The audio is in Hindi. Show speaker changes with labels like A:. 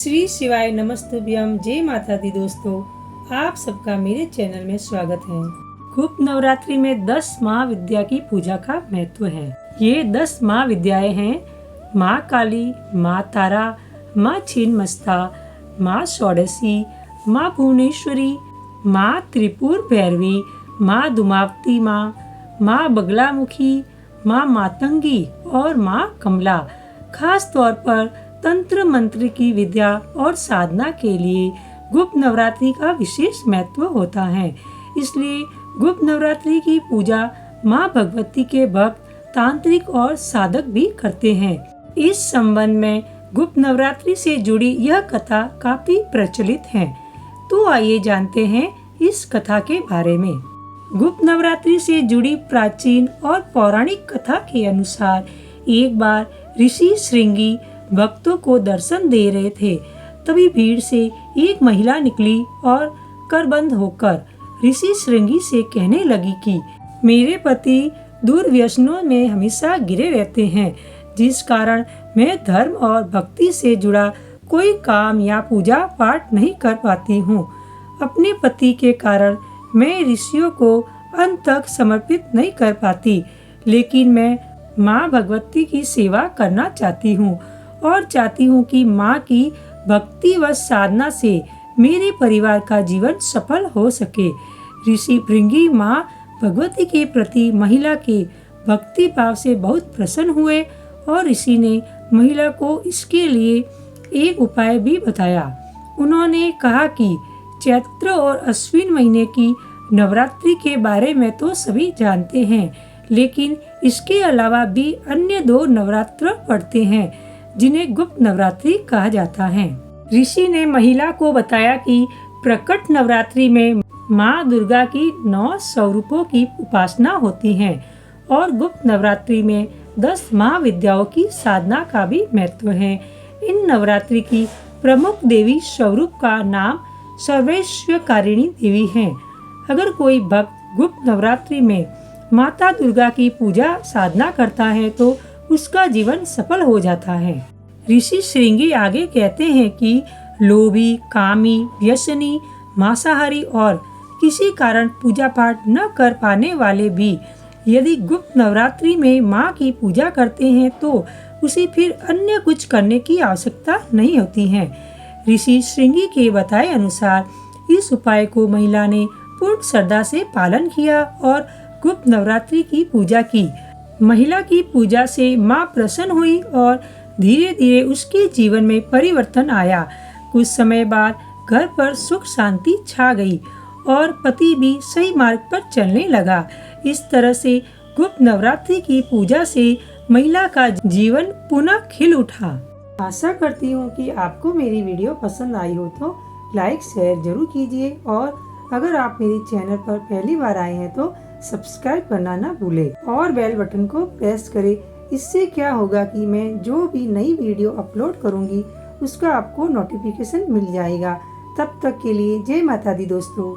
A: श्री शिवाय नमस्तुभ्यम। जय माता दी दोस्तों, आप सबका मेरे चैनल में स्वागत है। गुप्त नवरात्रि में 10 महाविद्या की पूजा का महत्व है। ये 10 महाविद्याएं हैं माँ काली, माँ तारा, माँ छिन्नमस्ता, माँ षोडशी, माँ भुवनेश्वरी, माँ त्रिपुर भैरवी, माँ दुमावती माँ, माँ बगलामुखी, माँ मातंगी और माँ कमला। खास तौर पर तंत्र मंत्र की विद्या और साधना के लिए गुप्त नवरात्रि का विशेष महत्व होता है। इसलिए गुप्त नवरात्रि की पूजा माँ भगवती के भक्त तांत्रिक और साधक भी करते हैं। इस संबंध में गुप्त नवरात्रि से जुड़ी यह कथा काफी प्रचलित है। तो आइए जानते हैं इस कथा के बारे में। गुप्त नवरात्रि से जुड़ी प्राचीन और पौराणिक कथा के अनुसार एक बार ऋषि श्रृंगी भक्तों को दर्शन दे रहे थे। तभी भीड़ से एक महिला निकली और करबंद होकर ऋषि श्रृंगी से कहने लगी कि मेरे पति दुर्व्यसनों में हमेशा गिरे रहते हैं, जिस कारण मैं धर्म और भक्ति से जुड़ा कोई काम या पूजा पाठ नहीं कर पाती हूँ। अपने पति के कारण मैं ऋषियों को अंत तक समर्पित नहीं कर पाती, लेकिन मैं माँ भगवती की सेवा करना चाहती हूँ और चाहती हूँ कि माँ की भक्ति व साधना से मेरे परिवार का जीवन सफल हो सके। ऋषि भृंगी माँ भगवती के प्रति महिला के भक्ति भाव से बहुत प्रसन्न हुए और ऋषि ने महिला को इसके लिए एक उपाय भी बताया। उन्होंने कहा कि चैत्र और अश्विन महीने की नवरात्रि के बारे में तो सभी जानते हैं, लेकिन इसके अलावा भी अन्य 2 नवरात्र पड़ते हैं जिन्हें गुप्त नवरात्रि कहा जाता है। ऋषि ने महिला को बताया कि प्रकट नवरात्रि में माँ दुर्गा की 9 स्वरूपों की उपासना होती है और गुप्त नवरात्रि में 10 महाविद्याओं की साधना का भी महत्व है। इन नवरात्रि की प्रमुख देवी स्वरूप का नाम सर्वैश्वर्यकारिणी देवी है। अगर कोई भक्त गुप्त नवरात्रि में माता दुर्गा की पूजा साधना करता है तो उसका जीवन सफल हो जाता है। ऋषि श्रृंगी आगे कहते हैं कि लोभी, कामी, व्यसनी, मांसाहारी और किसी कारण पूजा पाठ न कर पाने वाले भी यदि गुप्त नवरात्रि में माँ की पूजा करते हैं तो उसे फिर अन्य कुछ करने की आवश्यकता नहीं होती है। ऋषि श्रृंगी के बताए अनुसार इस उपाय को महिला ने पूर्ण श्रद्धा से पालन किया और गुप्त नवरात्रि की पूजा की। महिला की पूजा से माँ प्रसन्न हुई और धीरे धीरे उसके जीवन में परिवर्तन आया। कुछ समय बाद घर पर सुख शांति छा गई और पति भी सही मार्ग पर चलने लगा। इस तरह से गुप्त नवरात्रि की पूजा से महिला का जीवन पुनः खिल उठा। आशा करती हूँ कि आपको मेरी वीडियो पसंद आई हो तो लाइक शेयर जरूर कीजिए और अगर आप मेरे चैनल पर पहली बार आए हैं तो सब्सक्राइब करना ना भूले और बेल बटन को प्रेस करें। इससे क्या होगा कि मैं जो भी नई वीडियो अपलोड करूंगी उसका आपको नोटिफिकेशन मिल जाएगा। तब तक के लिए जय माता दी दोस्तों।